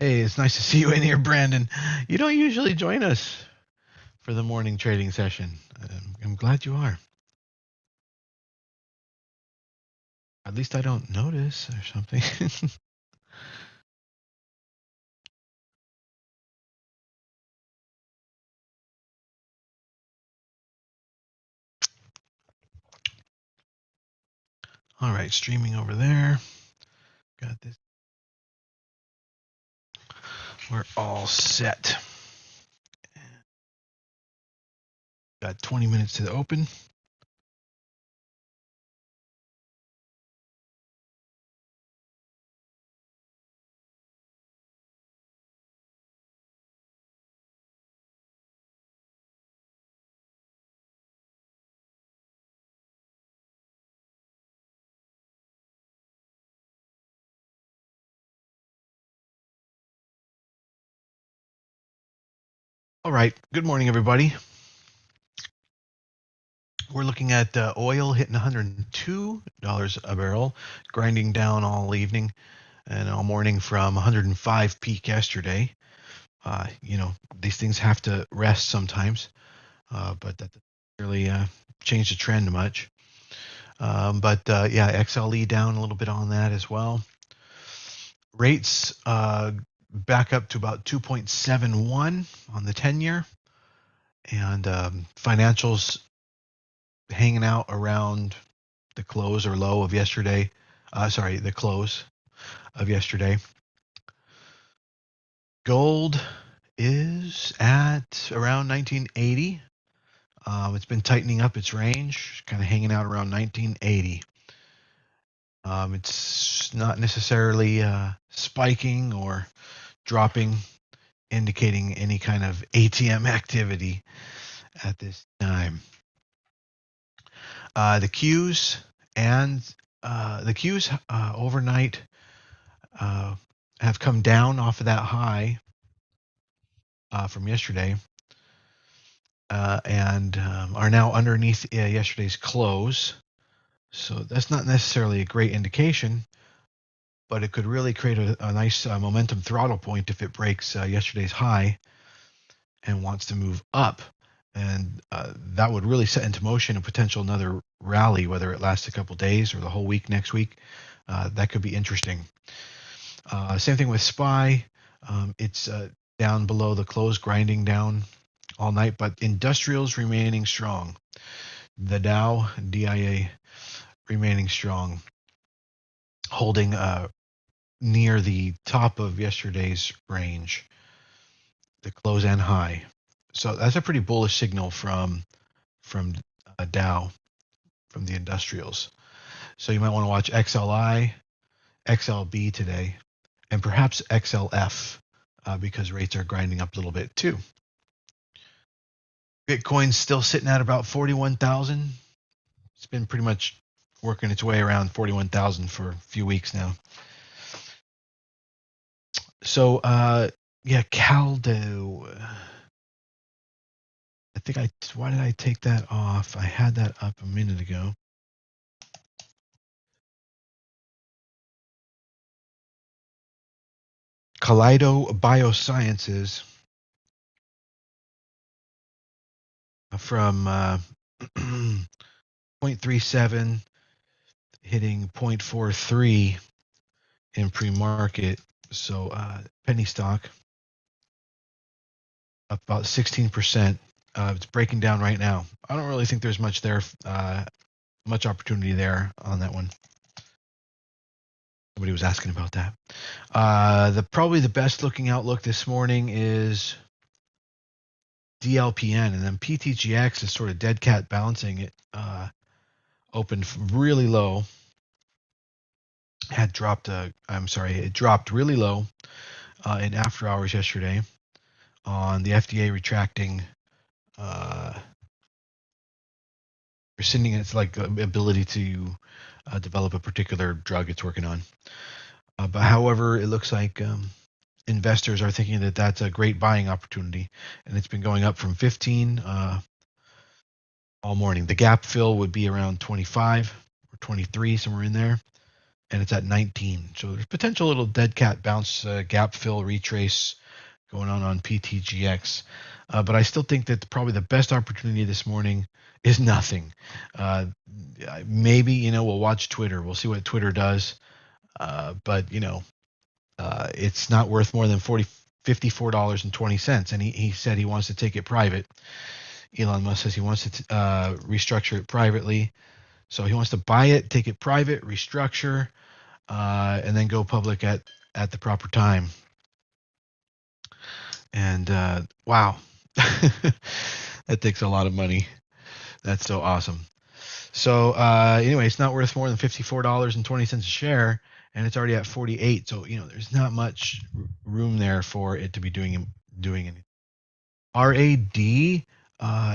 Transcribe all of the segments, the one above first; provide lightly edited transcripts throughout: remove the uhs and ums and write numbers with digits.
Hey, it's nice to see you in here, Brandon. You don't usually join us for the morning trading session. I'm glad you are. At least I don't notice or something. All right, streaming over there. Got this. We're all set. Got 20 minutes to the open. All right, good morning, everybody. We're looking at oil hitting $102 a barrel, grinding down all evening and all morning from 105 peak yesterday. These things have to rest sometimes, but that doesn't really change the trend much. Yeah, XLE down a little bit on that as well. Rates back up to about 2.71 on the 10-year, and financials hanging out around the close or low of yesterday. The close of yesterday. Gold is at around 1980. It's been tightening up its range, kind of hanging out around 1980. It's not necessarily spiking or dropping, indicating any kind of ATM activity at this time. The Qs overnight have come down off of that high from yesterday, and are now underneath yesterday's close. So that's not necessarily a great indication, but it could really create a nice momentum throttle point if it breaks yesterday's high and wants to move up. And that would really set into motion a potential another rally, whether it lasts a couple days or the whole week next week. That could be interesting. Same thing with SPY. It's down below the close, grinding down all night, but industrials remaining strong. The Dow, DIA, remaining strong, holding near the top of yesterday's range, the close and high. So that's a pretty bullish signal from Dow, from the industrials. So you might want to watch XLI, XLB today, and perhaps XLF because rates are grinding up a little bit too. Bitcoin's still sitting at about 41,000. It's been pretty much working its way around 41,000 for a few weeks now. So, Caldo. Why did I take that off? I had that up a minute ago. Kaleido Biosciences from 0.37 hitting 0.43 in pre-market. So penny stock up about 16%. It's breaking down right now. I don't really think there's much there, much opportunity there on that one. Somebody was asking about that. Probably the best looking outlook this morning is DLPN, and then PTGX is sort of dead cat balancing. It opened really low. It dropped really low in after hours yesterday on the FDA retracting, rescinding its ability to develop a particular drug it's working on. But however, it looks like investors are thinking that that's a great buying opportunity, and it's been going up from 15 all morning. The gap fill would be around 25 or 23, somewhere in there, and it's at 19. So there's potential little dead cat bounce, gap fill, retrace going on PTGX. But I still think that probably the best opportunity this morning is nothing. Maybe, we'll watch Twitter. We'll see what Twitter does. But, it's not worth more than $54.20. And he said he wants to take it private. Elon Musk says he wants to restructure it privately. So he wants to buy it, take it private, restructure, and then go public at the proper time. And wow, that takes a lot of money. That's so awesome. So anyway, it's not worth more than $54.20 a share, and it's already at 48. So there's not much room there for it to be doing anything. RAD,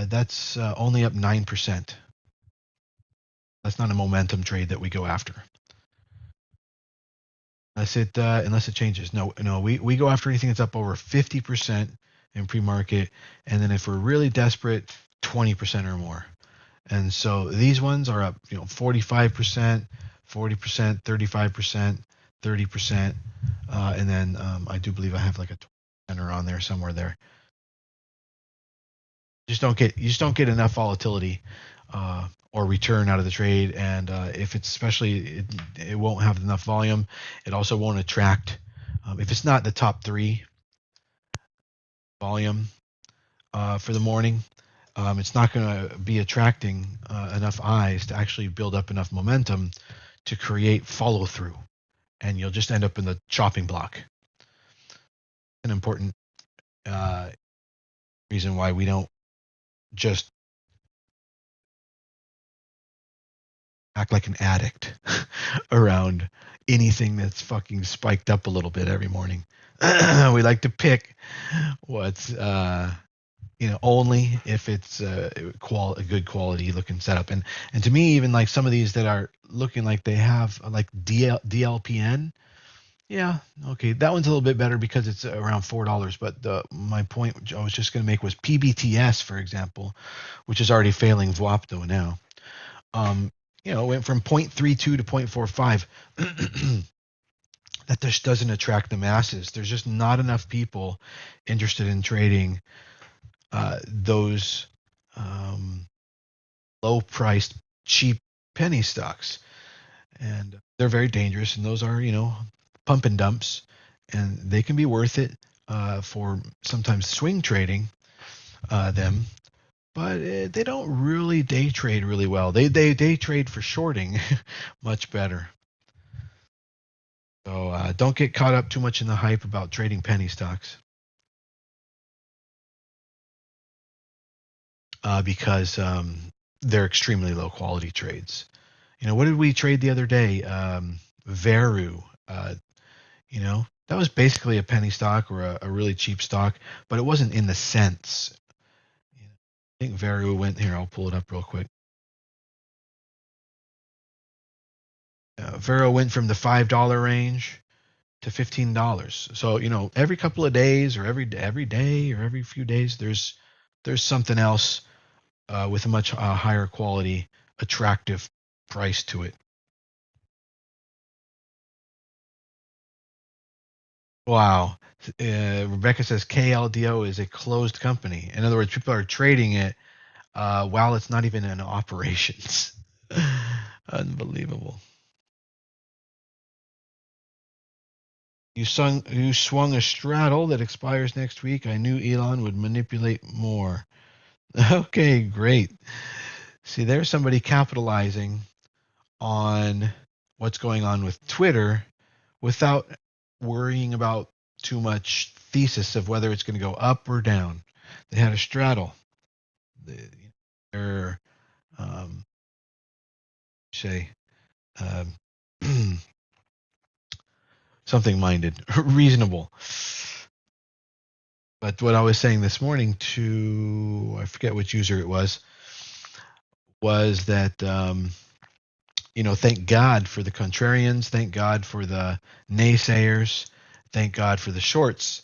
that's only up 9%. That's not a momentum trade that we go after. Unless it changes. No, we go after anything that's up over 50% in pre-market, and then if we're really desperate, 20% or more. And so these ones are up, 45%, 40%, 35%, 30%, and then I do believe I have like a 20% on there somewhere there. You just don't get enough volatility or return out of the trade, and if it's especially it won't have enough volume. It also won't attract if it's not the top 3 volume for the morning. It's not going to be attracting enough eyes to actually build up enough momentum to create follow through, and you'll just end up in the chopping block. An important reason why we don't just act like an addict around anything that's fucking spiked up a little bit every morning. We like to pick what's only if it's a good quality looking setup. And to me, even like some of these that are looking like they have like DLPN, yeah, okay, that one's a little bit better because it's around $4. But my point I was just going to make was PBTS, for example, which is already failing Vuapto now. Went from 0.32 to 0.45. That just doesn't attract the masses. There's just not enough people interested in trading those low-priced, cheap penny stocks. And they're very dangerous, and those are, pump and dumps, and they can be worth it for sometimes swing trading them. But they don't really day trade really well. They day trade for shorting much better. So don't get caught up too much in the hype about trading penny stocks. Because they're extremely low quality trades. What did we trade the other day? Veru. That was basically a penny stock or a really cheap stock, but it wasn't in the sense. I think Veru went here. I'll pull it up real quick. Veru went from the $5 range to $15. So every couple of days, or every day, or every few days, there's something else with a much higher quality, attractive price to it. Wow. Rebecca says KLDO is a closed company. In other words, people are trading it while it's not even in operations. Unbelievable. You swung a straddle that expires next week. I knew Elon would manipulate more. Okay, great. See, there's somebody capitalizing on what's going on with Twitter without worrying about too much thesis of whether it's going to go up or down. They had a straddle. They're something minded, reasonable. But what I was saying this morning to, I forget which user it was that, thank God for the contrarians, thank God for the naysayers, thank God for the shorts,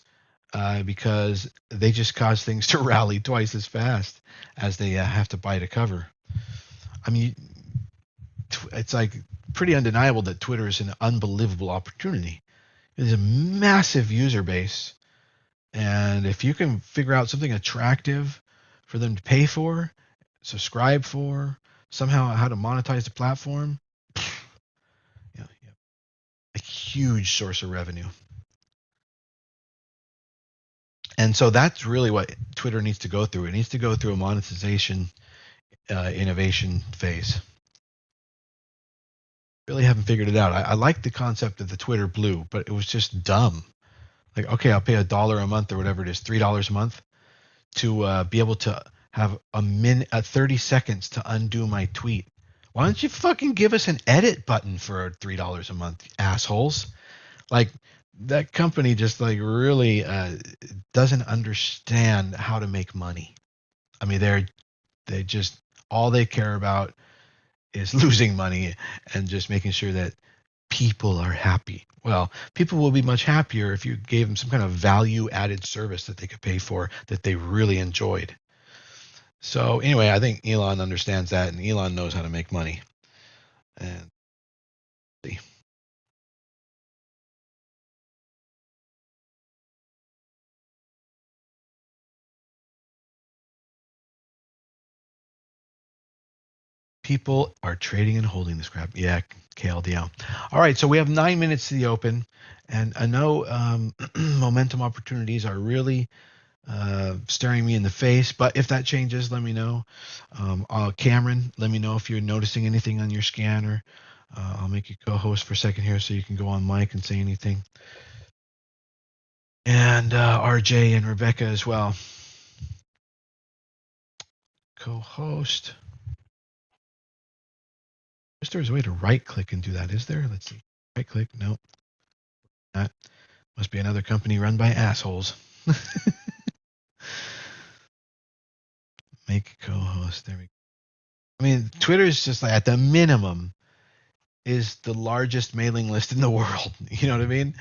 because they just cause things to rally twice as fast as they have to buy to cover. I mean, it's like pretty undeniable that Twitter is an unbelievable opportunity. It's a massive user base, and if you can figure out something attractive for them to pay for, subscribe for, somehow how to monetize the platform, a huge source of revenue. And so that's really what Twitter needs to go through. It needs to go through a monetization innovation phase. Really haven't figured it out. I like the concept of the Twitter Blue, but it was just dumb. Like, okay, I'll pay $1 a month or whatever it is, $3 a month to be able to have 30 seconds to undo my tweet. Why don't you fucking give us an edit button for $3 a month, assholes? Like, that company just like really doesn't understand how to make money. I mean, they just, all they care about is losing money and just making sure that people are happy. Well, people will be much happier if you gave them some kind of value added service that they could pay for that they really enjoyed. So anyway, I think Elon understands that, and Elon knows how to make money. And see. People are trading and holding this crap. Yeah, KLDL. All right, so we have 9 minutes to the open, and I know momentum opportunities are really staring me in the face, but if that changes, let me know. Cameron, let me know if you're noticing anything on your scanner. I'll make you co-host for a second here so you can go on mic and say anything. And RJ and Rebecca as well. Co-host. I wish there was a way to right-click and do that. Is there? Let's see. Right-click. Nope. That must be another company run by assholes. Make co-host. There we go. I mean, Twitter is just like, at the minimum, is the largest mailing list in the world. You know what I mean?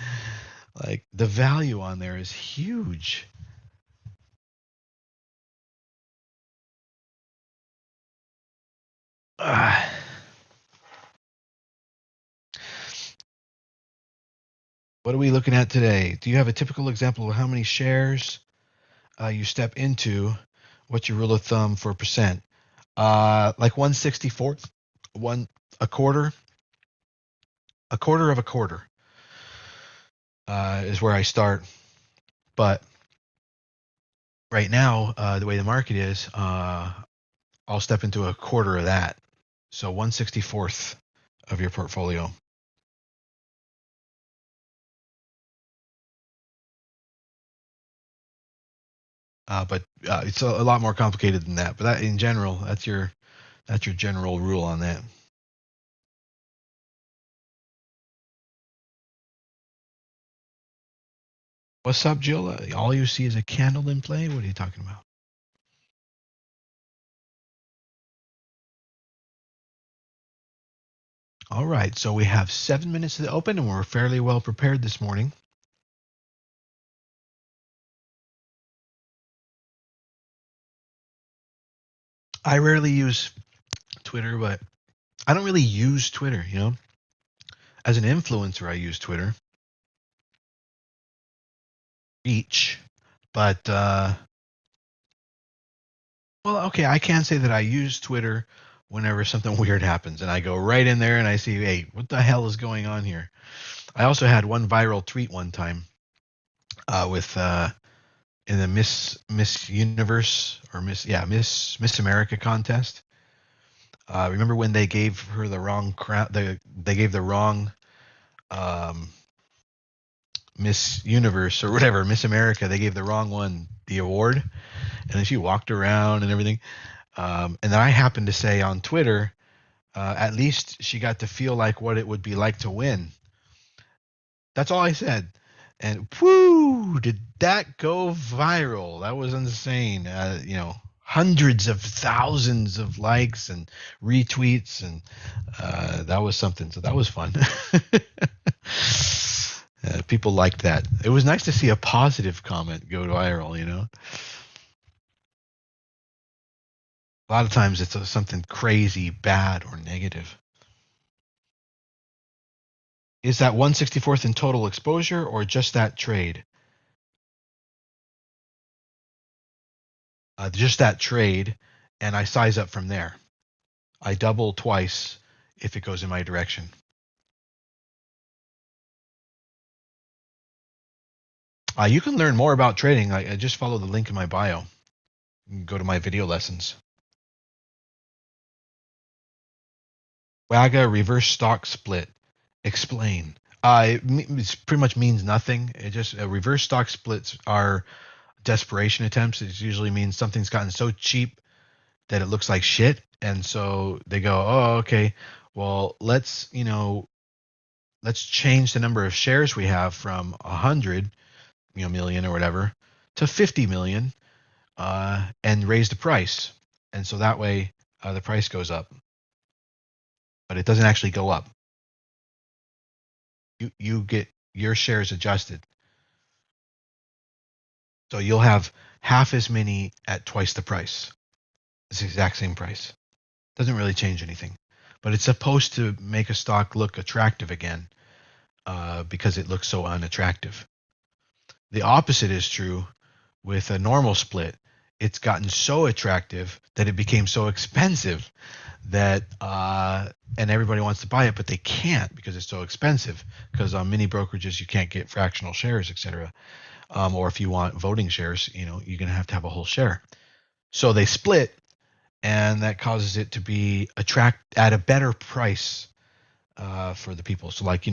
Like, the value on there is huge. What are we looking at today? Do you have a typical example of how many shares you step into? What's your rule of thumb for percent? Like 1/64th, a quarter of a quarter is where I start. But right now, the way the market is, I'll step into a quarter of that. So 1/64th of your portfolio. But it's a lot more complicated than that. But that, in general, that's your general rule on that. What's up, Jill? All you see is a candle in play? What are you talking about? All right, so we have 7 minutes to the open, and we're fairly well prepared this morning. I rarely use Twitter, but I don't really use Twitter, you know. As an influencer, I use Twitter. Reach, but well, okay, I can say that I use Twitter whenever something weird happens, and I go right in there and I see, hey, what the hell is going on here? I also had one viral tweet one time with in the Miss Universe or Miss America contest. Remember when they gave her the wrong crown? They gave the wrong Miss Universe or whatever, Miss America. They gave the wrong one the award, and then she walked around and everything. And then I happened to say on Twitter, at least she got to feel like what it would be like to win. That's all I said. And whoo, did that go viral? That was insane. You know, hundreds of thousands of likes and retweets, and that was something. So that was fun. People liked that. It was nice to see a positive comment go viral, you know. A lot of times it's something crazy, bad, or negative. Is that 1/64th in total exposure or just that trade? Just that trade, and I size up from there. I double twice if it goes in my direction. You can learn more about trading. I just follow the link in my bio. You can go to my video lessons. WAGA reverse stock split. Explain. It pretty much means nothing. It just reverse stock splits are desperation attempts. It usually means something's gotten so cheap that it looks like shit, and so they go, "Oh, okay. Well, let's change the number of shares we have from 100 million or whatever to 50 million, and raise the price, and so that way the price goes up, but it doesn't actually go up. You get your shares adjusted, so you'll have half as many at twice the price. It's the exact same price. Doesn't really change anything, but it's supposed to make a stock look attractive again, because it looks so unattractive. The opposite is true with a normal split. It's gotten so attractive that it became so expensive that and everybody wants to buy it, but they can't because it's so expensive. Because on mini brokerages you can't get fractional shares, etc. Or if you want voting shares, you're gonna have to have a whole share. So they split, and that causes it to be attract at a better price for the people. So like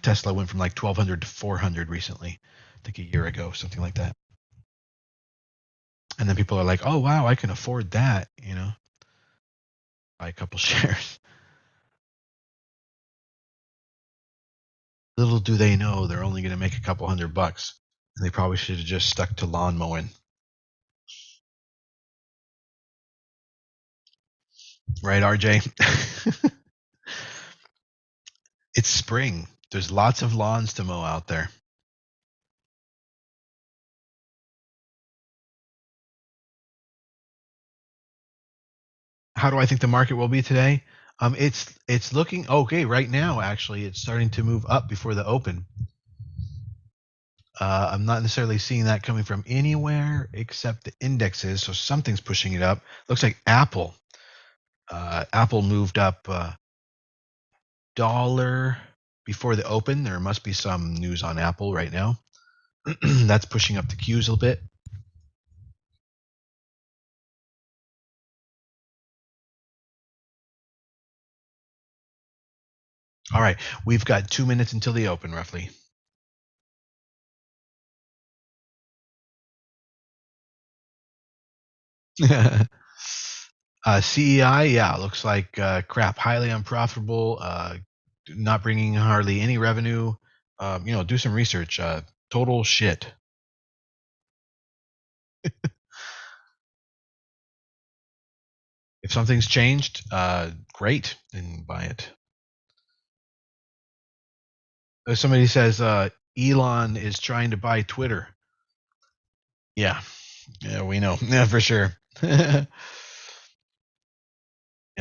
Tesla went from like 1,200 to 400 recently, I think a year ago, something like that. And then people are like, oh wow, I can afford that, buy a couple shares. Little do they know they're only going to make a couple $100, and they probably should have just stuck to lawn mowing. Right, RJ? It's spring. There's lots of lawns to mow out there. How do I think the market will be today? It's looking okay right now. Actually, it's starting to move up before the open. I'm not necessarily seeing that coming from anywhere except the indexes, so something's pushing it up. Looks like Apple. Apple moved up dollar before the open. There must be some news on Apple right now. That's pushing up the Qs a little bit. All right, we've got 2 minutes until the open, roughly. CEI, yeah, looks like crap. Highly unprofitable. Not bringing hardly any revenue. Do some research. Total shit. If something's changed, great, then buy it. Somebody says Elon is trying to buy Twitter. Yeah, we know. Yeah, for sure. Yeah,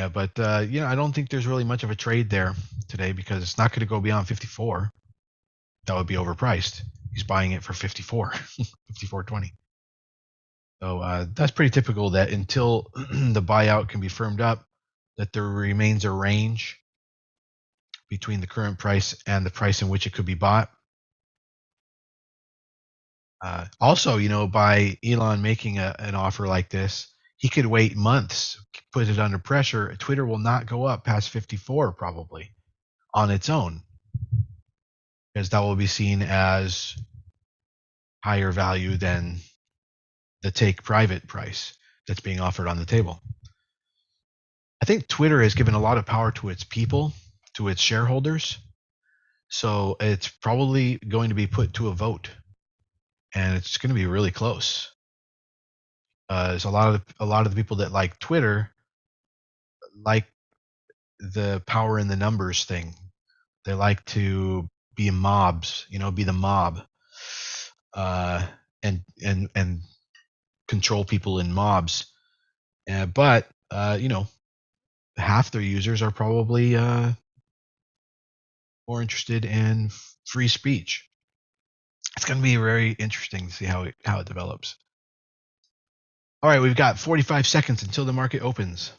but I don't think there's really much of a trade there today because it's not going to go beyond 54. That would be overpriced. He's buying it for 54, 54.20. So that's pretty typical that until the buyout can be firmed up, that there remains a range between the current price and the price in which it could be bought. Also, by Elon making an offer like this, he could wait months, put it under pressure. Twitter will not go up past 54 probably on its own, because that will be seen as higher value than the take private price that's being offered on the table. I think Twitter has given a lot of power to its people, to its shareholders. So it's probably going to be put to a vote, and it's going to be really close. There's a lot of the people that like Twitter like the power in the numbers thing. They like to be mobs, be the mob, and control people in mobs. But half their users are probably more interested in free speech. It's going to be very interesting to see how it develops. All right, we've got 45 seconds until the market opens.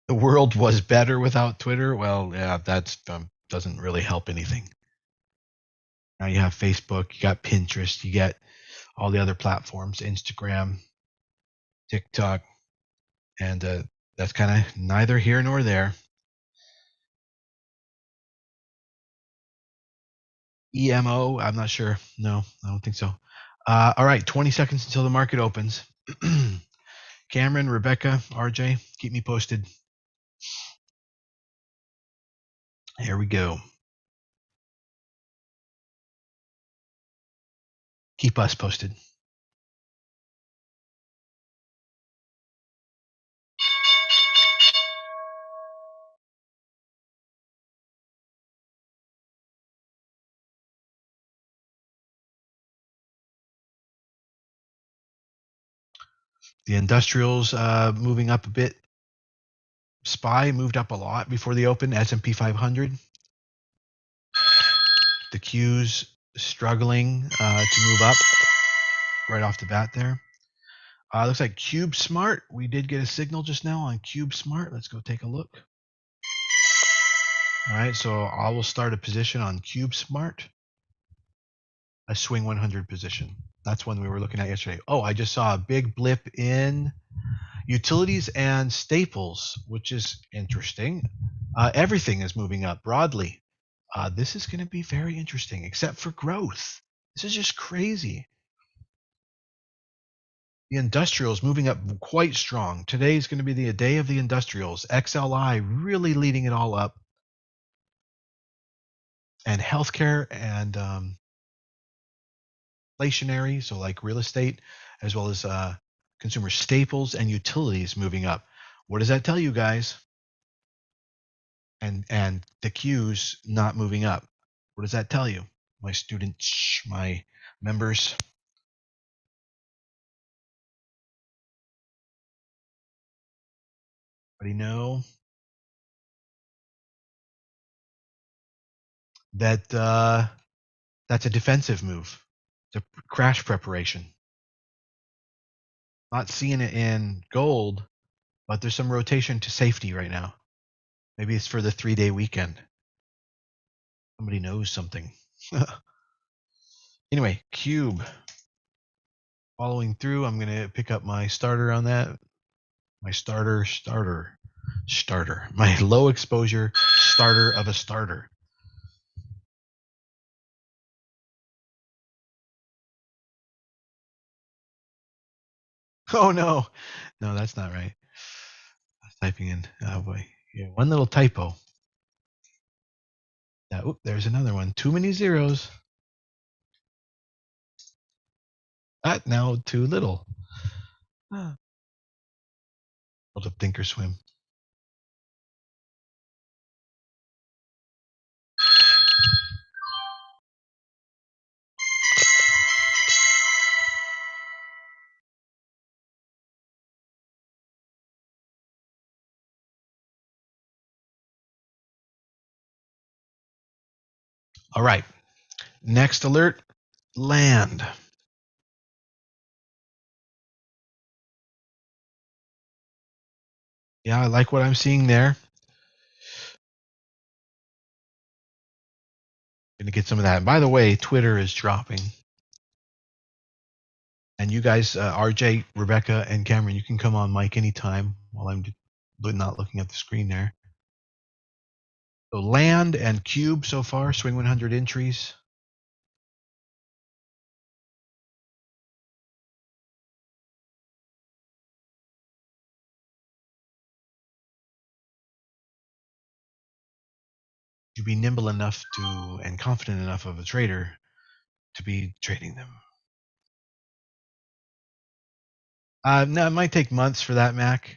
The world was better without Twitter. Well, yeah, that doesn't really help anything. Now you have Facebook, you got Pinterest, you got all the other platforms, Instagram, TikTok, and that's kind of neither here nor there. EMO, I'm not sure. No, I don't think so. All right, 20 seconds until the market opens. Cameron, Rebecca, RJ, keep me posted. Here we go. Keep us posted. The industrials moving up a bit. SPY moved up a lot before the open. S&P 500. The Q's struggling to move up right off the bat there. Looks like Cube Smart. We did get a signal just now on Cube Smart. Let's go take a look. All right, so I will start a position on Cube Smart. A swing 100 position. That's one we were looking at yesterday. Oh, I just saw a big blip in utilities and staples, which is interesting. Everything is moving up broadly. This is going to be very interesting, except for growth. This is just crazy. The industrials moving up quite strong. Today is going to be the day of the industrials. XLI really leading it all up. And healthcare and inflationary, so like real estate, as well as consumer staples and utilities moving up. What does that tell you guys? And the Q's not moving up. What does that tell you? My students, my members. Anybody know that that's a defensive move? It's a crash preparation. Not seeing it in gold, but there's some rotation to safety right now. Maybe it's for the 3-day weekend. Somebody knows something. Anyway, Cube. Following through, I'm going to pick up my starter on that. My starter. My low exposure starter of a starter. Oh, no. No, that's not right. I was typing in. Oh, boy. Yeah, one little typo. Oop, there's another one. Too many zeros. Now too little. Little Thinkorswim. All right. Next alert, land. Yeah, I like what I'm seeing there. Gonna get some of that. And by the way, Twitter is dropping. And you guys, RJ, Rebecca, and Cameron, you can come on mic anytime while I'm not looking at the screen there. So land and cube so far, swing 100 entries. You be nimble enough to and confident enough of a trader to be trading them. No, it might take months for that, Mac.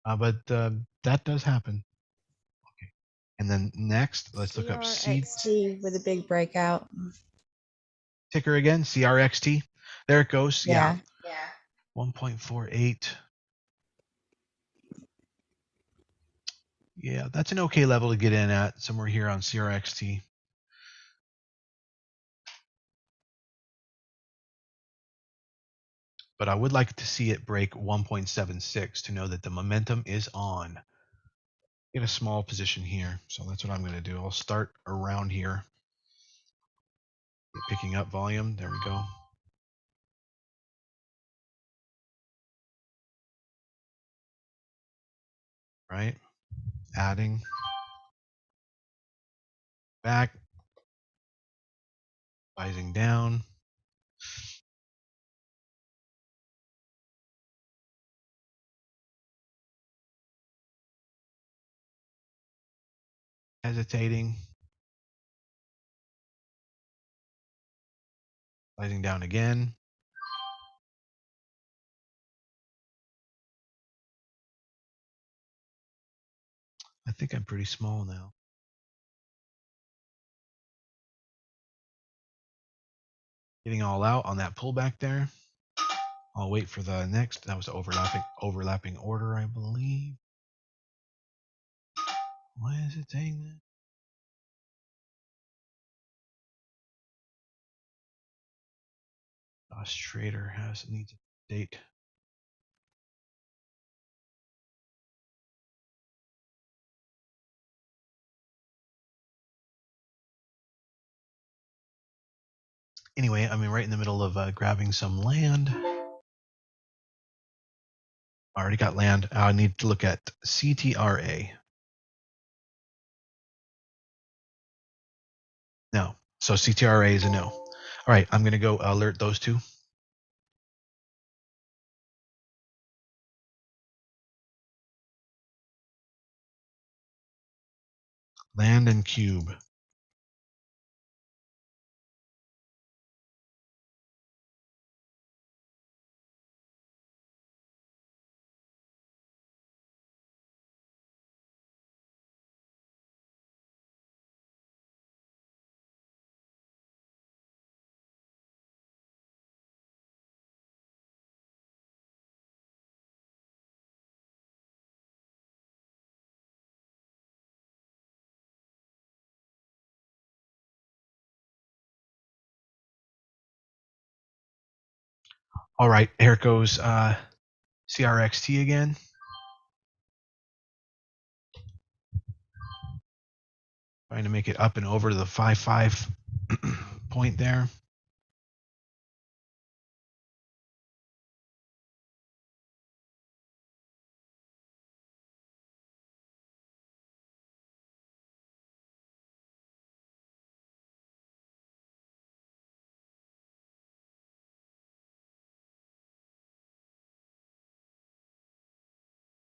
But that does happen. Okay. And then next, let's look up CRXT with a big breakout. Ticker again, CRXT. There it goes. Yeah. 1.48. Yeah, that's an okay level to get in at, somewhere here on CRXT. But I would like to see it break 1.76 to know that the momentum is on. Get a small position here, so that's what I'm going to do. I'll start around here, picking up volume. There we go. Right, adding back, rising down. Hesitating, rising down again. I think I'm pretty small now. Getting all out on that pullback there. I'll wait for the next. That was overlapping order, I believe. Why is it saying that? Josh Trader needs a date. Anyway, I'm right in the middle of grabbing some land. I already got land. I need to look at CTRA. No. So CTRA is a no. All right, I'm going to go alert those two. Land and cube. All right, here goes CRXT again. Trying to make it up and over to the 5.5 point there.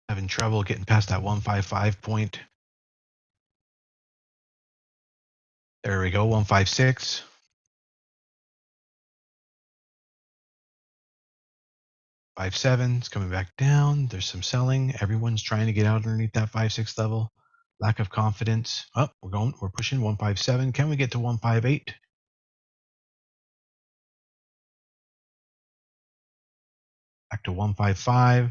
Having trouble getting past that 155 point. There we go, 156. It's coming back down. There's some selling. Everyone's trying to get out underneath that 5.6 level. Lack of confidence. Oh, we're pushing 157. Can we get to 158? Back to 155.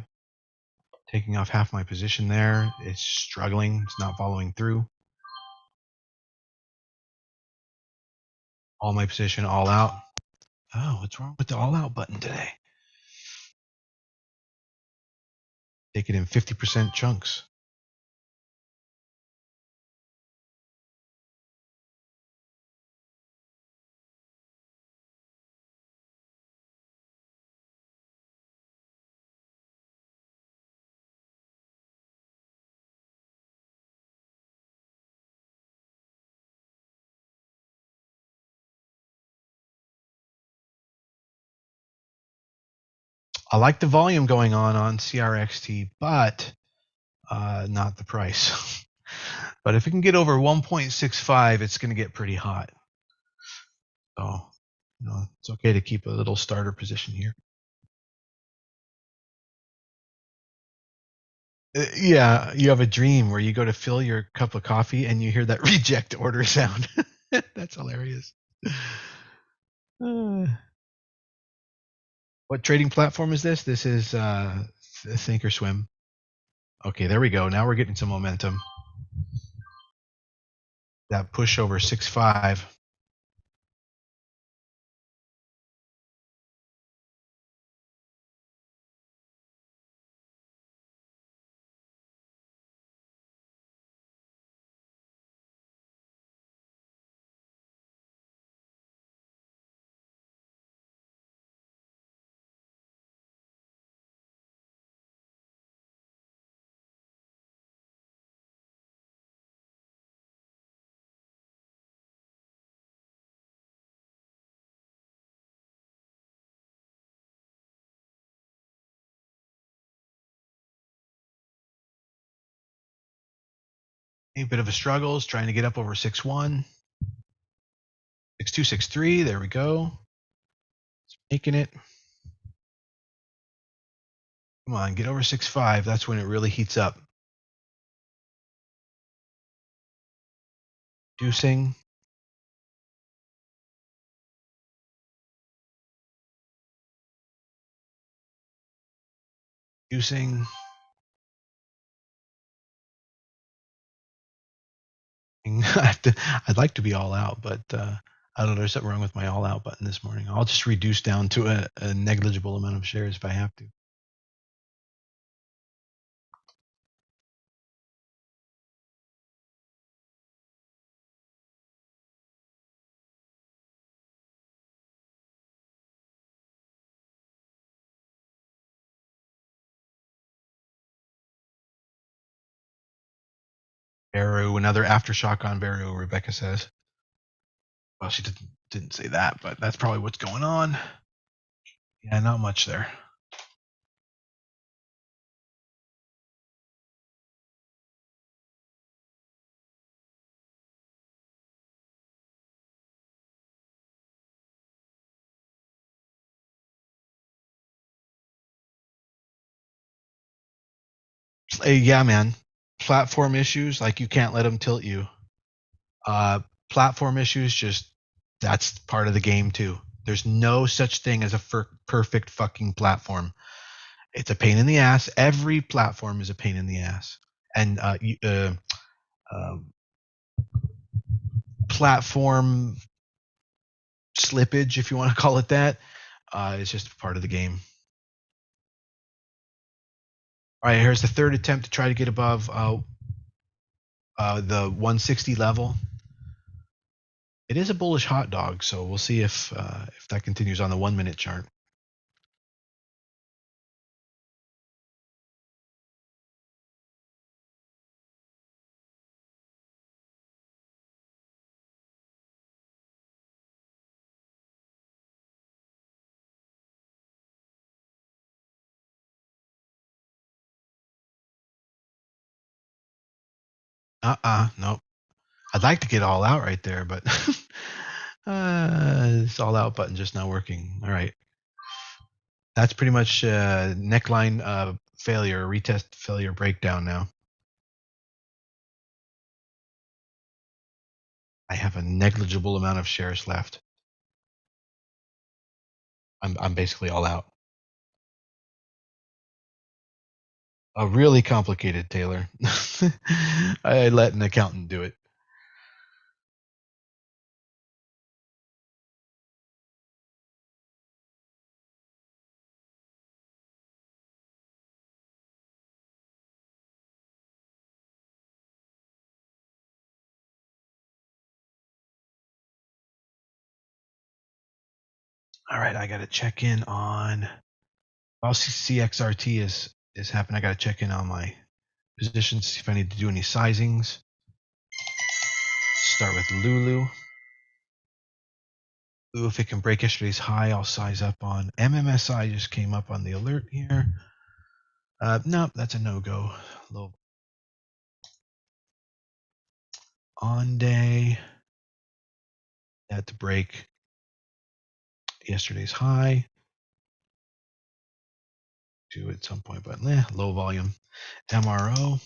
Taking off half my position there. It's struggling. It's not following through. All my position, all out. Oh, what's wrong with the all out button today? Take it in 50% chunks. I like the volume going on CRXT, but not the price. But if it can get over 1.65, it's going to get pretty hot. So, it's okay to keep a little starter position here. Yeah, you have a dream where you go to fill your cup of coffee and you hear that reject order sound. That's hilarious. What trading platform is this? This is Thinkorswim. Okay, there we go. Now we're getting some momentum. that push over 6.5. A bit of a struggle is trying to get up over 6.1. 6.2, 6.3. There we go. It's making it. Come on, get over 6.5. That's when it really heats up. Reducing. Reducing. I'd like to be all out, but I don't know. There's something wrong with my all out button this morning. I'll just reduce down to a negligible amount of shares if I have to. Veru, another aftershock on Veru, Rebecca says. Well, she didn't say that, but that's probably what's going on. Yeah, not much there. Yeah, man. Platform issues, like you can't let them tilt you. Platform issues, just that's part of the game too. There's no such thing as a perfect fucking platform. It's a pain in the ass. Every platform is a pain in the ass. And platform slippage, if you want to call it that, is just part of the game. All right, here's the third attempt to try to get above the 160 level. It is a bullish hot dog, so we'll see if that continues on the 1 minute chart. Nope. I'd like to get all out right there, but this all out button just not working. All right. That's pretty much neckline failure, retest failure breakdown now. I have a negligible amount of shares left. I'm basically all out. Really complicated, Taylor. I let an accountant do it. All right, I got to check in on. While CXRT is happening, I got to check in on my positions, see if I need to do any sizings. Start with Lulu. Ooh, if it can break yesterday's high, I'll size up on MMSI. Just came up on the alert here. No, that's a no-go. Little on day. Had to break yesterday's high. Do at some point, but low volume. MRO.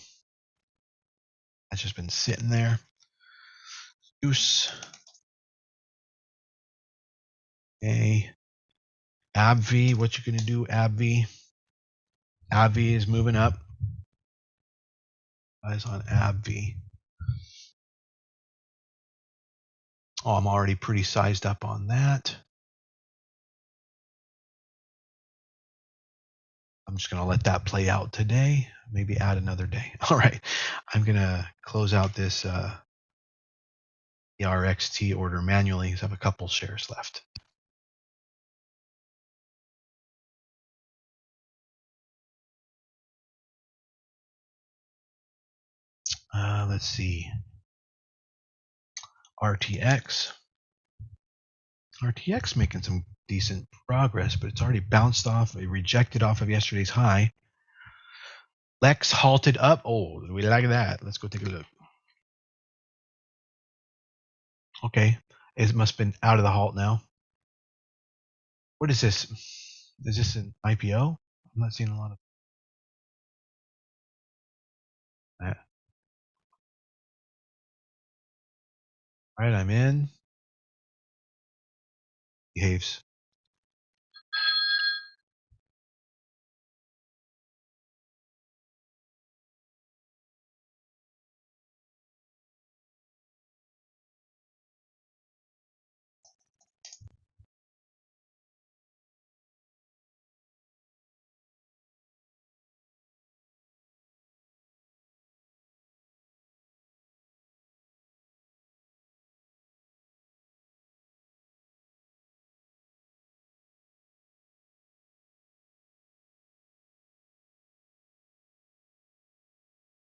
That's just been sitting there. Juice. Okay. AbbVie, what you gonna do, AbbVie? AbbVie is moving up. Eyes on AbbVie. Oh, I'm already pretty sized up on that. I'm just going to let that play out today, maybe add another day. All right. I'm going to close out this CRXT order manually because I have a couple shares left. Let's see. RTX. RTX making some decent progress, but it's already bounced off. It rejected off of yesterday's high. Lex halted up. Oh, we like that. Let's go take a look. Okay. It must have been out of the halt now. What is this? Is this an IPO? I'm not seeing a lot of that. All right, I'm in. Behaves.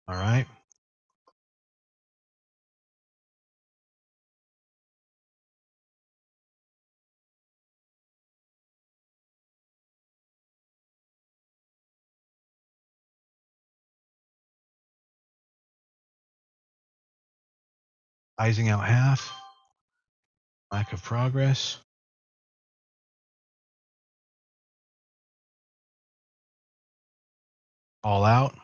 All right. Sizing out half. Lack of progress. All out.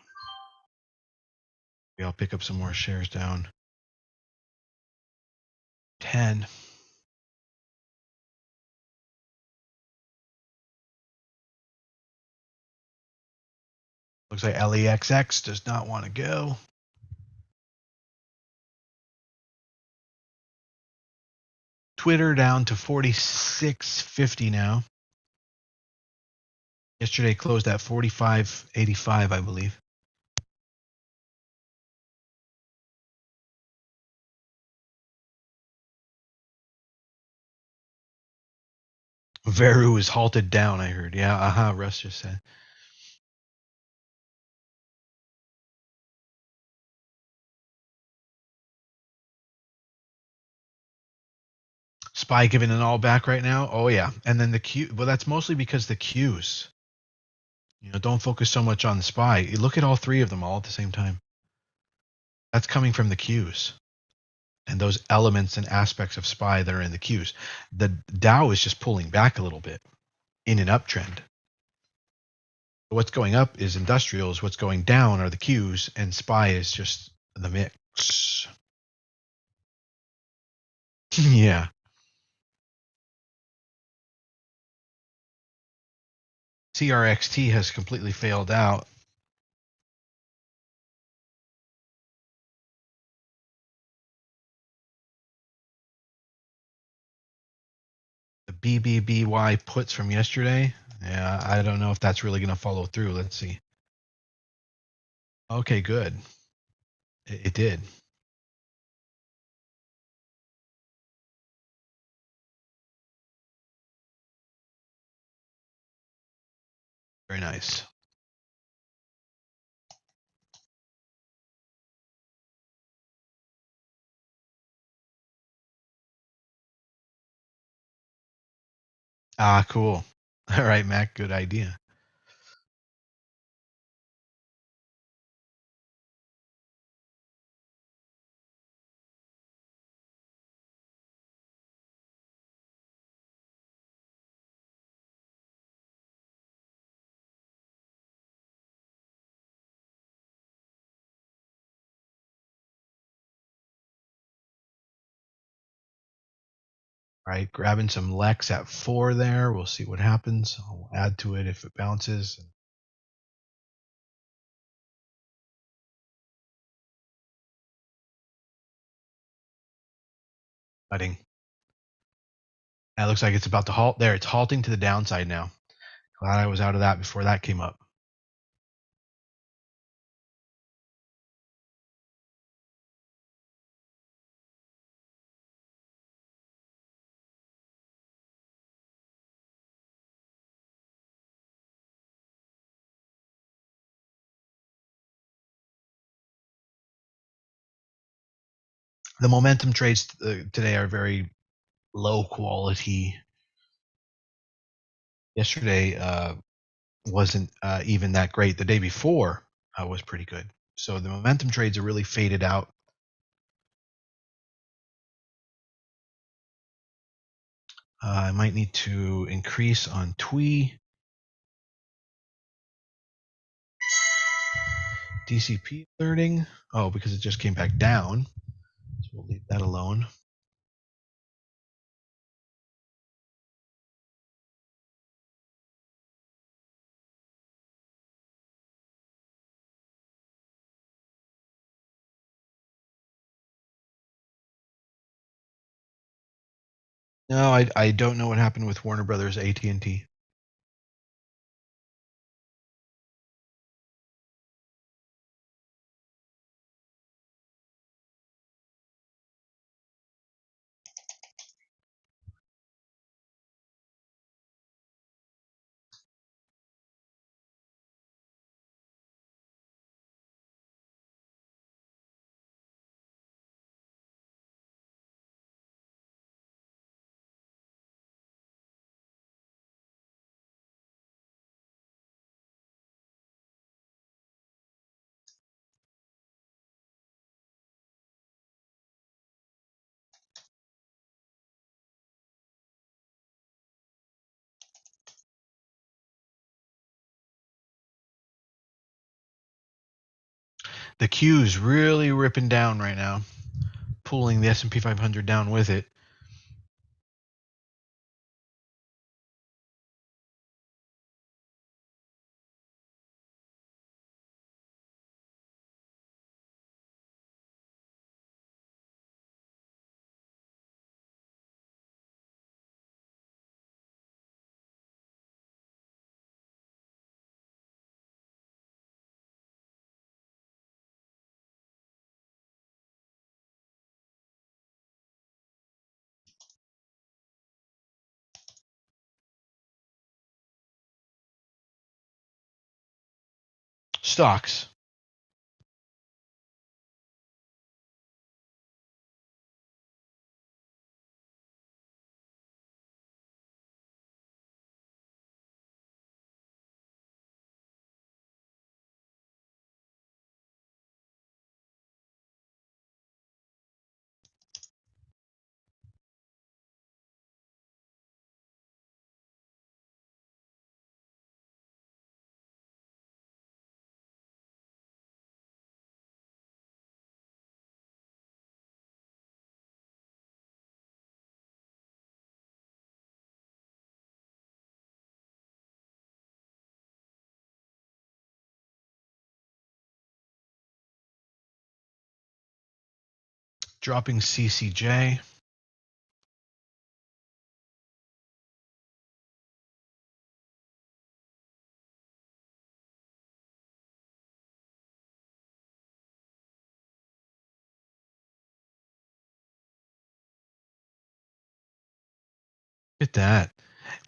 Maybe I'll pick up some more shares down. 10. Looks like LEXX does not want to go. Twitter down to 46.50 now. Yesterday closed at 45.85, I believe. Veru is halted down, I heard. Yeah, Russ just said. SPY giving an all back right now. Oh yeah, and then the Q. Well, that's mostly because the Qs. Don't focus so much on the SPY. You look at all three of them all at the same time. That's coming from the Qs and those elements and aspects of SPY that are in the Qs. The Dow is just pulling back a little bit in an uptrend. What's going up is industrials. What's going down are the Qs, and SPY is just the mix. Yeah. CRXT has completely failed out. The BBBY puts from yesterday. Yeah, I don't know if that's really going to follow through. Let's see. Okay, good. It did. Very nice. Cool. All right, Mac, good idea. All right, grabbing some Lex at 4 there. We'll see what happens. I'll add to it if it bounces. Cutting. It looks like it's about to halt. There, it's halting to the downside now. Glad I was out of that before that came up. The momentum trades today are very low quality. Yesterday wasn't even that great. The day before was pretty good. So the momentum trades are really faded out. I might need to increase on TWE. DCP alerting. Oh, because it just came back down. So we'll leave that alone. No, I don't know what happened with Warner Brothers AT&T. The Q's really ripping down right now, pulling the S&P 500 down with it. Stocks. Dropping CCJ. Look at that.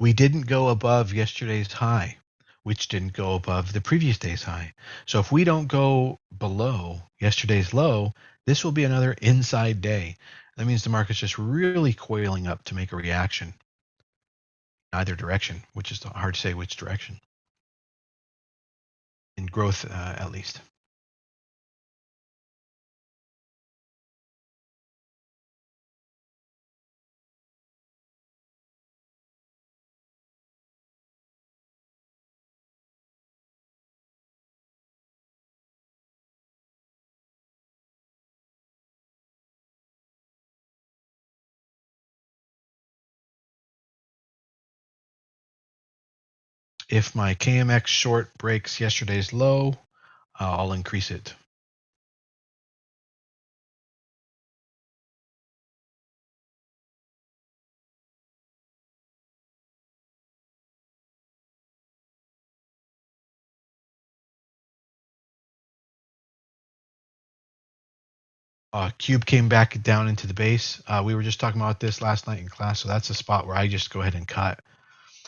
We didn't go above yesterday's high, which didn't go above the previous day's high. So if we don't go below yesterday's low, this will be another inside day. That means the market's just really coiling up to make a reaction either direction, which is hard to say which direction. In growth, at least. If my KMX short breaks yesterday's low, I'll increase it. Cube came back down into the base. We were just talking about this last night in class, so that's a spot where I just go ahead and cut.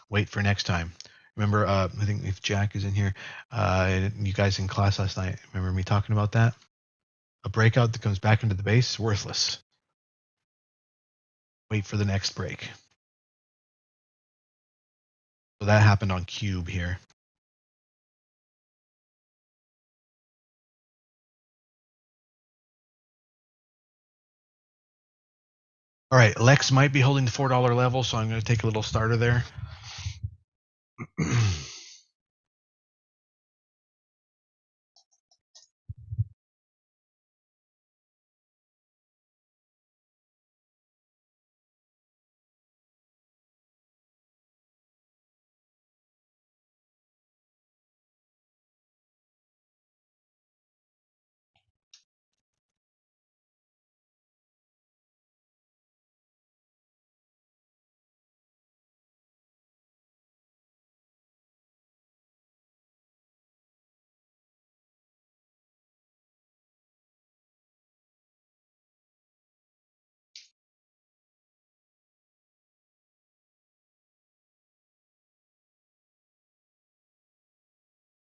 Wait for next time. Remember, I think if Jack is in here, you guys in class last night, remember me talking about that? A breakout that comes back into the base, worthless. Wait for the next break. So that happened on Cube here. All right, Lex might be holding the $4 level, so I'm going to take a little starter there.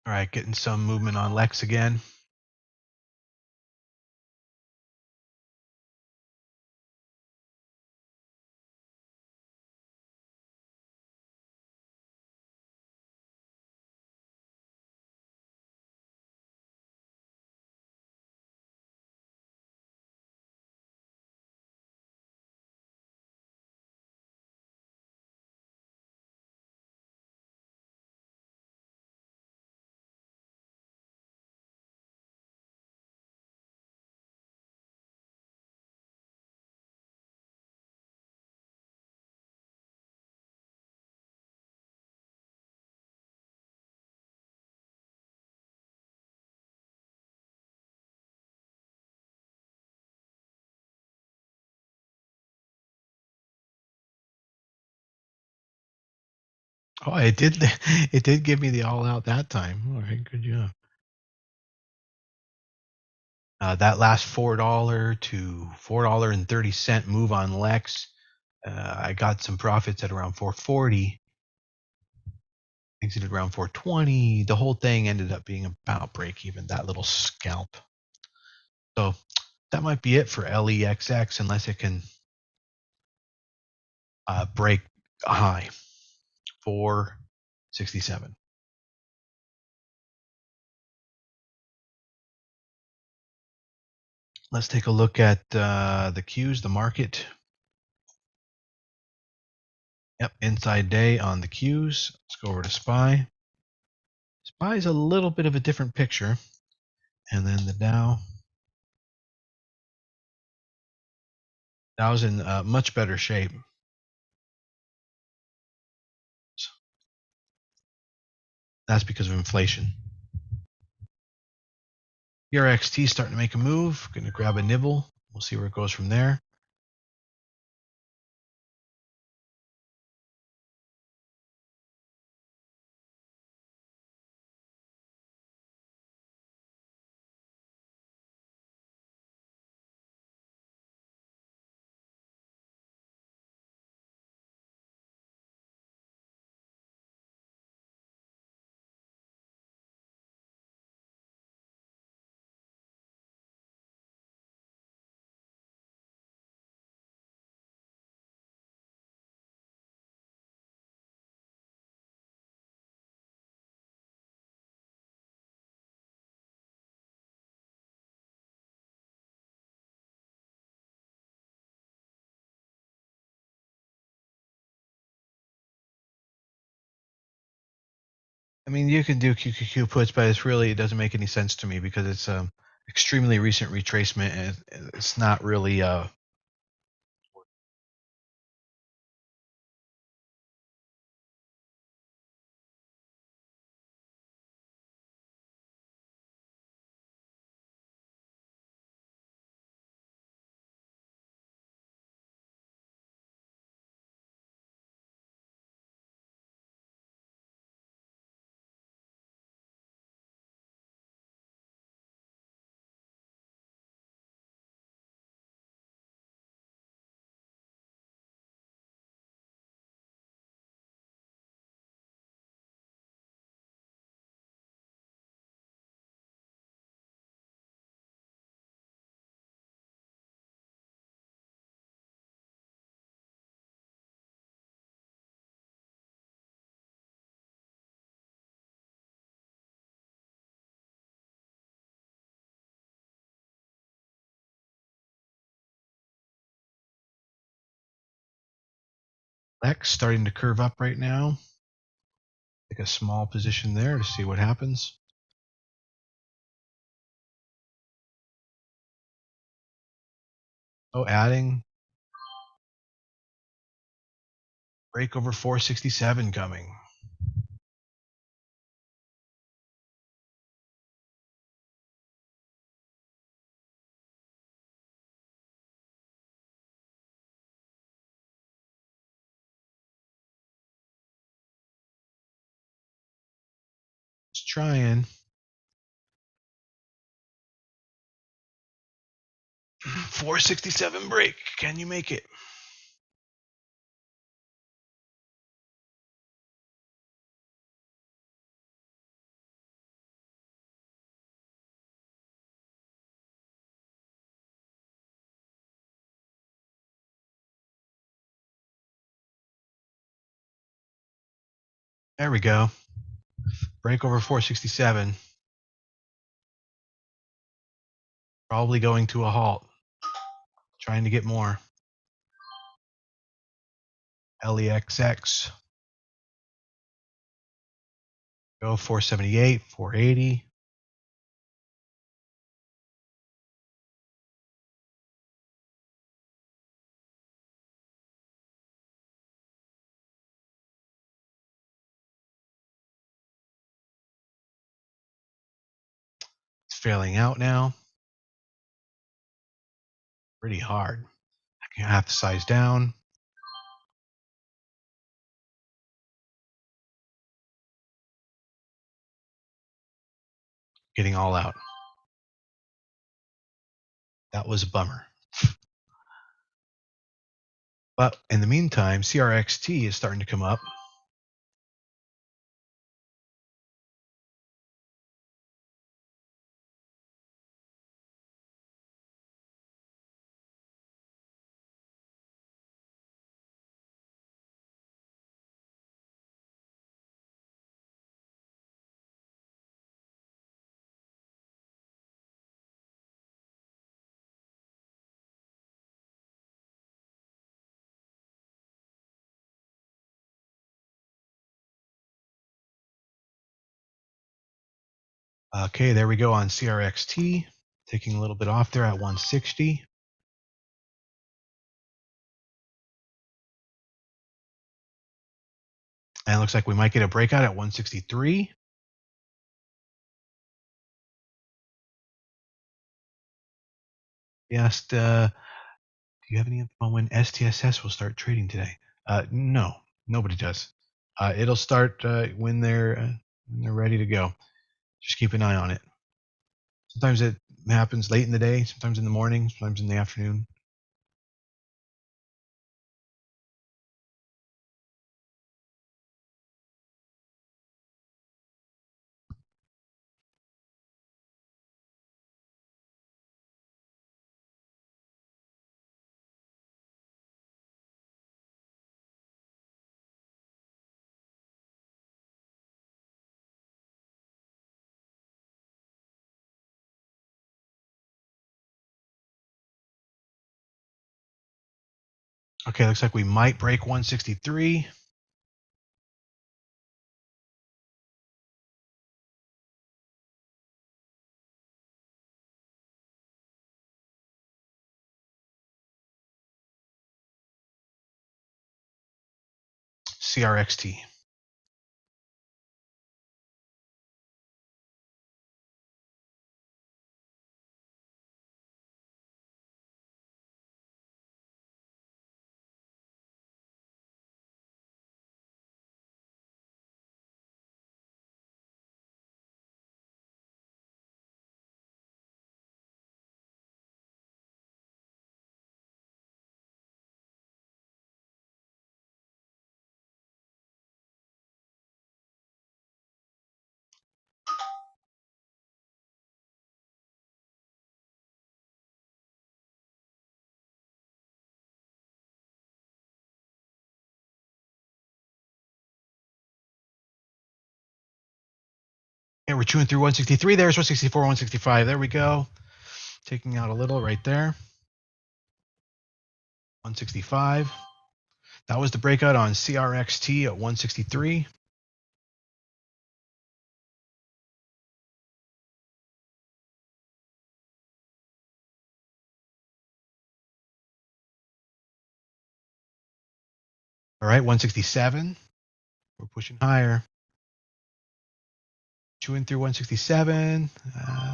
All right, getting some movement on Lex again. Oh, it did. It did give me the all out that time. All right, good job. That last $4 to $4.30 move on Lex, I got some profits at around 440. Exited around 420. The whole thing ended up being about break even. That little scalp. So that might be it for LEXX, unless it can break a high. 467. Let's take a look at the Qs, the market. Yep, inside day on the Qs. Let's go over to SPY. SPY is a little bit of a different picture. And then the Dow. Dow's in much better shape. That's because of inflation. CRXT starting to make a move. Going to grab a nibble. We'll see where it goes from there. I mean, you can do QQQ puts, but it doesn't make any sense to me because it's extremely recent retracement and it's not really X starting to curve up right now. Take a small position there to see what happens. Oh, adding. Break over 467 coming. It's trying. 467 break. Can you make it? There we go. Break over 467. Probably going to a halt. Trying to get more. LEXX. Go 478, 480. It's failing out now. Pretty hard. I have to size down. Getting all out. That was a bummer. But in the meantime, CRXT is starting to come up. Okay, there we go on CRXT. Taking a little bit off there at 160. And it looks like we might get a breakout at 163. He asked, do you have any info on when STSS will start trading today? No, nobody does. It'll start when they're ready to go. Just keep an eye on it. Sometimes it happens late in the day, sometimes in the morning, sometimes in the afternoon. Okay, looks like we might break 163. CRXT. And we're chewing through 163. There's 164, 165. There we go. Taking out a little right there. 165. That was the breakout on CRXT at 163. All right, 167. We're pushing higher. Chewing through 167.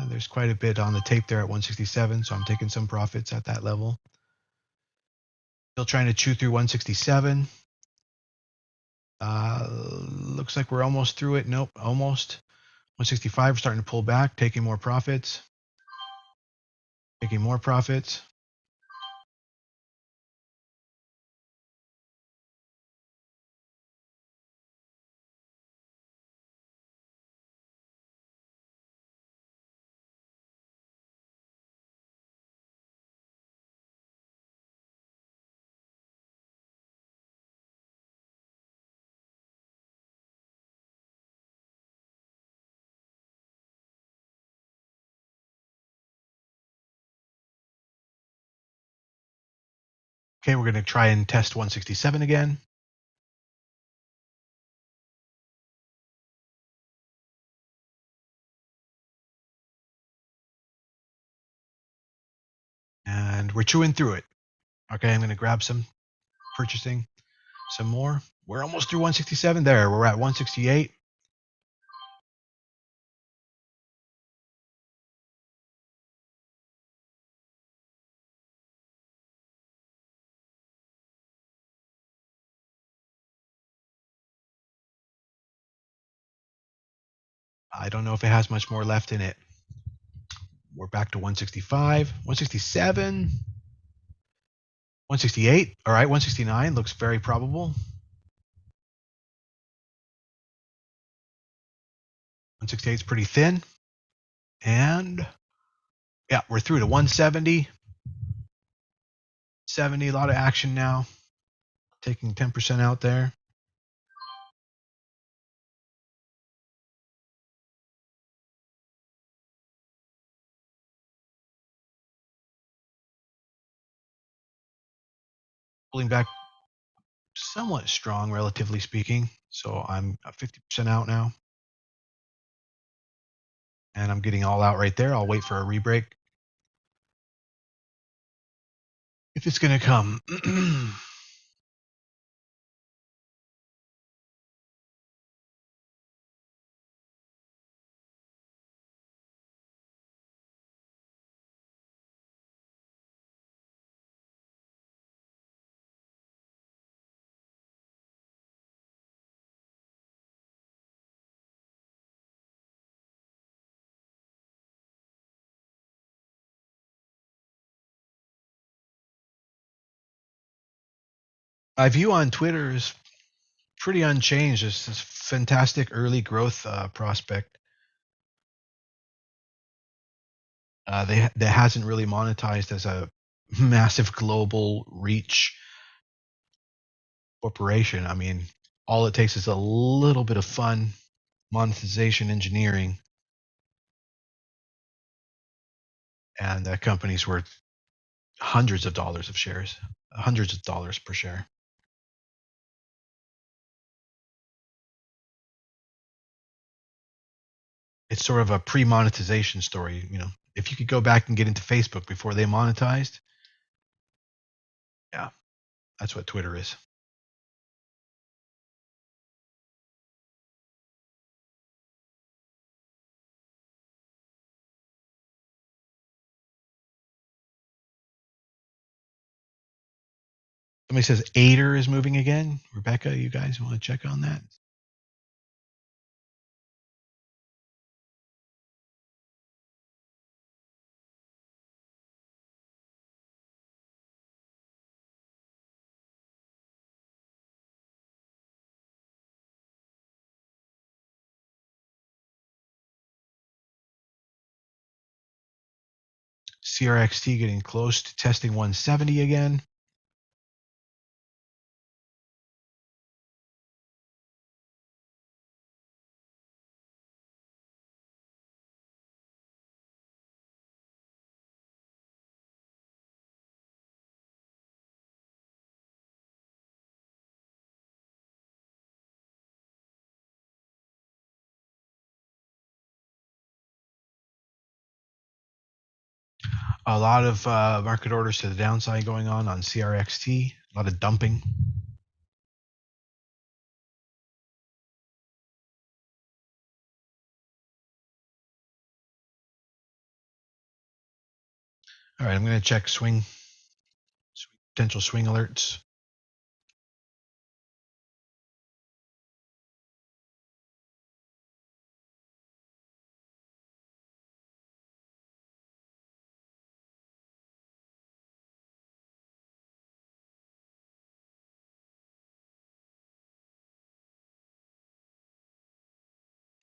There's quite a bit on the tape there at 167, so I'm taking some profits at that level. Still trying to chew through 167. Looks like we're almost through it. Nope, almost. 165, we're starting to pull back, taking more profits. Taking more profits. Okay, we're going to try and test 167 again. And we're chewing through it. Okay, I'm going to grab some, purchasing some more. We're almost through 167 there. We're at 168. I don't know if it has much more left in it. We're back to 165, 167, 168. All right, 169 looks very probable. 168 is pretty thin. And yeah, we're through to 170. 70, a lot of action now. Taking 10% out there. Pulling back somewhat strong, relatively speaking. So I'm 50% out now. And I'm getting all out right there. I'll wait for a rebreak if it's going to come. My view on Twitter is pretty unchanged. It's this fantastic early growth prospect. That hasn't really monetized as a massive global reach corporation. I mean, all it takes is a little bit of fun monetization engineering, and that company's worth hundreds of dollars of shares, hundreds of dollars per share. It's sort of a pre-monetization story. You know, if you could go back and get into Facebook before they monetized, yeah, that's what Twitter is. Somebody says AIRG is moving again. Rebecca, you guys want to check on that? CRXT getting close to testing 170 again. A lot of market orders to the downside going on CRXT. A lot of dumping. All right, I'm going to check potential swing alerts.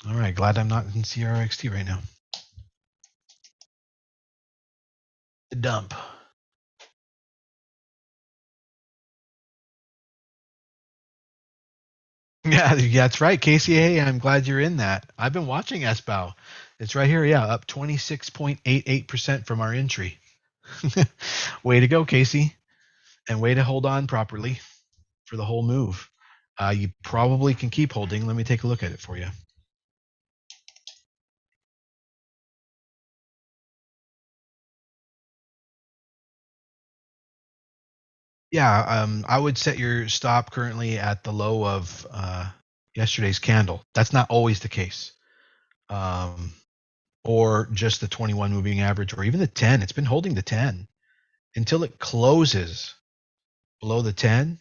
All right, glad I'm not in CRXT right now. The dump. Yeah, that's right, Casey. Hey, I'm glad you're in that. I've been watching SBOW. It's right here. Yeah, up 26.88% from our entry. Way to go, Casey. And way to hold on properly for the whole move. You probably can keep holding. Let me take a look at it for you. Yeah, I would set your stop currently at the low of yesterday's candle. That's not always the case. Or just the 21 moving average, or even the 10. It's been holding the 10 until it closes below the 10.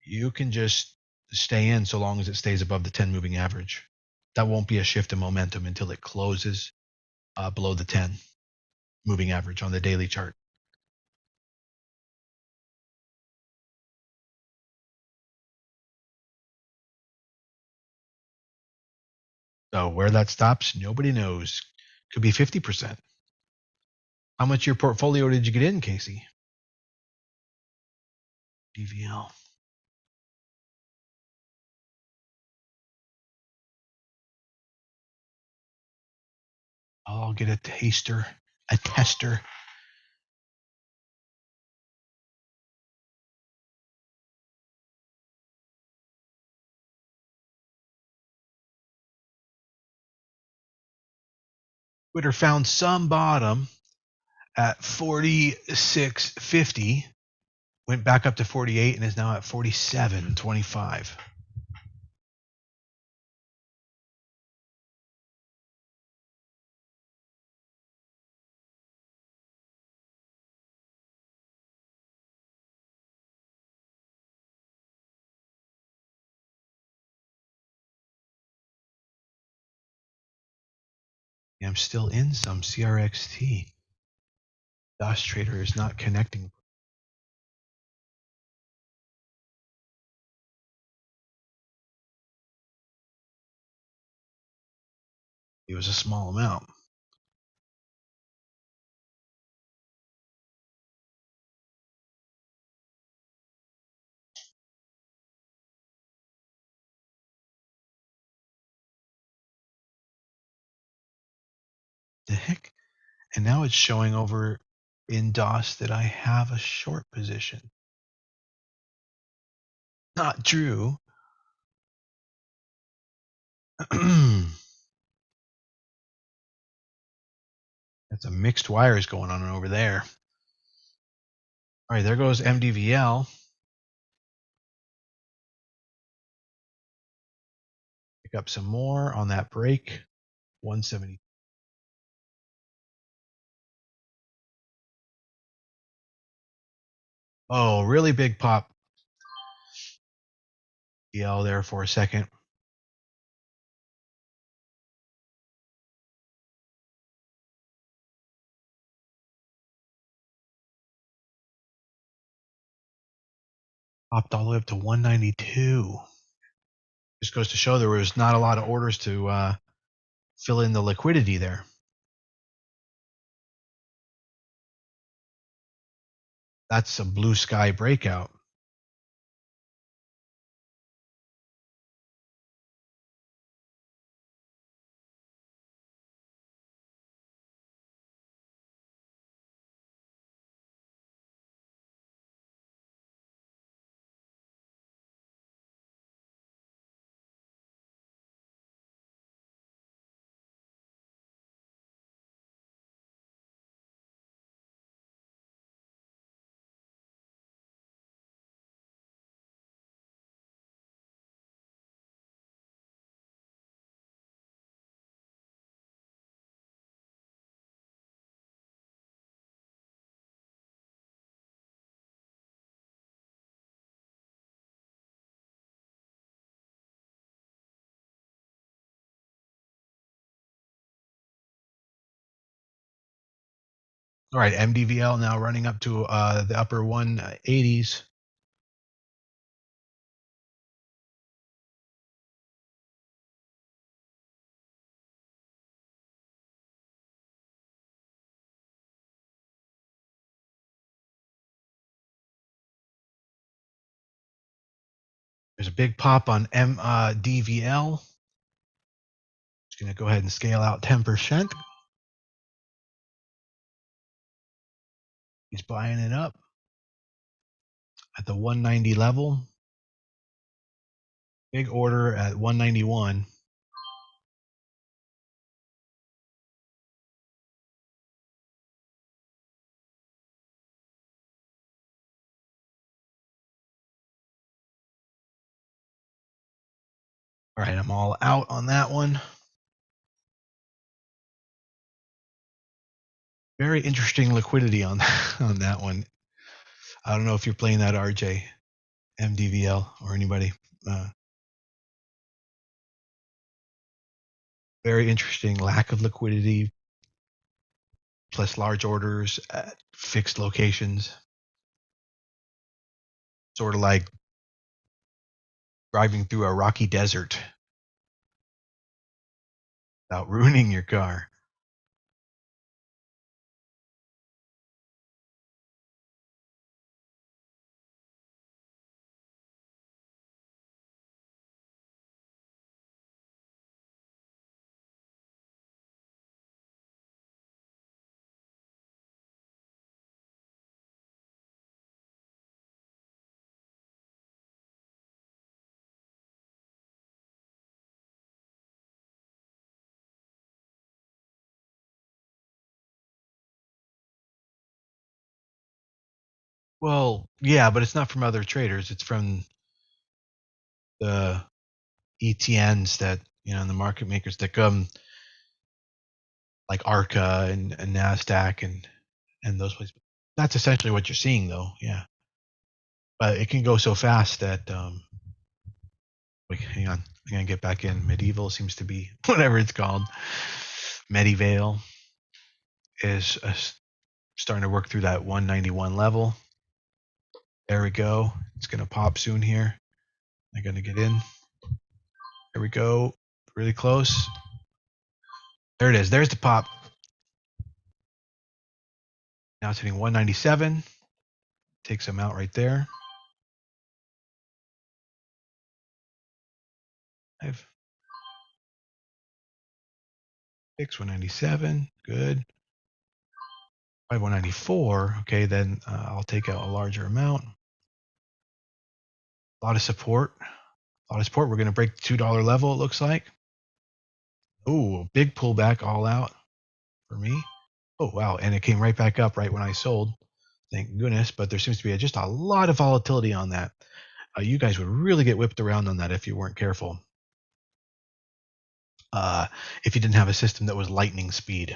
You can just stay in so long as it stays above the 10 moving average. That won't be a shift in momentum until it closes below the 10 moving average on the daily chart. So where that stops, nobody knows. Could be 50%. How much of your portfolio did you get in, Casey? DVL. I'll get a tester. Twitter found some bottom at 46.50, went back up to 48 and is now at 47.25. I'm still in some CRXT. DOS Trader is not connecting. It was a small amount. The heck? And now it's showing over in DOS that I have a short position. Not true. That's a mixed wires going on over there. All right, there goes MDVL. Pick up some more on that break. 170. Oh, really big pop. DL there for a second. Popped all the way up to 192. Just goes to show there was not a lot of orders to fill in the liquidity there. That's a blue sky breakout. All right, MDVL now running up to the upper 180s. There's a big pop on MDVL. Just going to go ahead and scale out 10%. He's buying it up at the 190 level. Big order at 191. All right, I'm all out on that one. Very interesting liquidity on that one. I don't know if you're playing that RJ, MDVL, or anybody. Very interesting lack of liquidity plus large orders at fixed locations. Sort of like driving through a rocky desert without ruining your car. Well, yeah, but it's not from other traders. It's from the ETNs that, and the market makers that come like ARCA and NASDAQ and those places. That's essentially what you're seeing, though. Yeah. But it can go so fast that, wait, hang on. I'm going to get back in. Medieval seems to be whatever it's called. Medivail is starting to work through that 191 level. There we go. It's going to pop soon here. I'm going to get in. There we go. Really close. There it is. There's the pop. Now it's hitting 197. Takes them out right there. 197. Good. 194. Okay, then I'll take out a larger amount. A lot of support. We're going to break the $2 level, it looks like. Oh, big pullback all out for me. Oh, wow. And it came right back up right when I sold. Thank goodness. But there seems to be just a lot of volatility on that. You guys would really get whipped around on that if you weren't careful. If you didn't have a system that was lightning speed.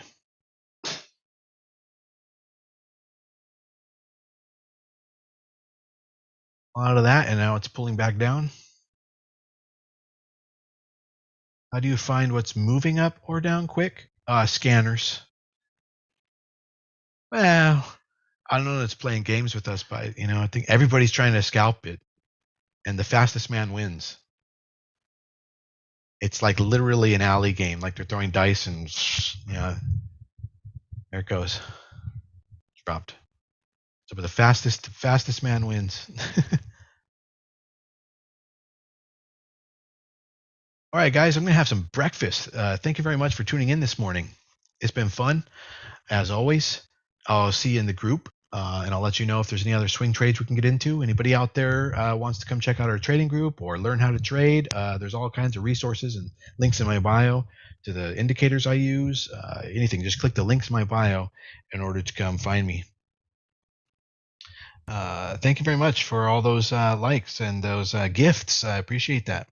A lot of that, and now it's pulling back down. How do you find what's moving up or down quick? Scanners. Well, I don't know that's playing games with us, but I think everybody's trying to scalp it, and the fastest man wins. It's like literally an alley game, like they're throwing dice, and there it goes. It's dropped. So, but the fastest man wins. All right, guys, I'm going to have some breakfast. Thank you very much for tuning in this morning. It's been fun, as always. I'll see you in the group, and I'll let you know if there's any other swing trades we can get into. Anybody out there wants to come check out our trading group or learn how to trade, there's all kinds of resources and links in my bio to the indicators I use. Anything, just click the links in my bio in order to come find me. Thank you very much for all those likes and those gifts. I appreciate that.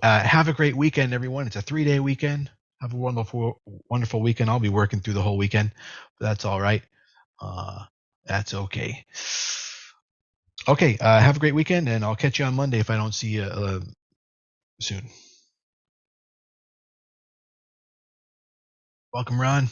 Have a great weekend, everyone. It's a 3-day weekend. Have a wonderful weekend. I'll be working through the whole weekend, but that's all right. That's okay. Okay, have a great weekend, and I'll catch you on Monday if I don't see you soon. Welcome, Ron.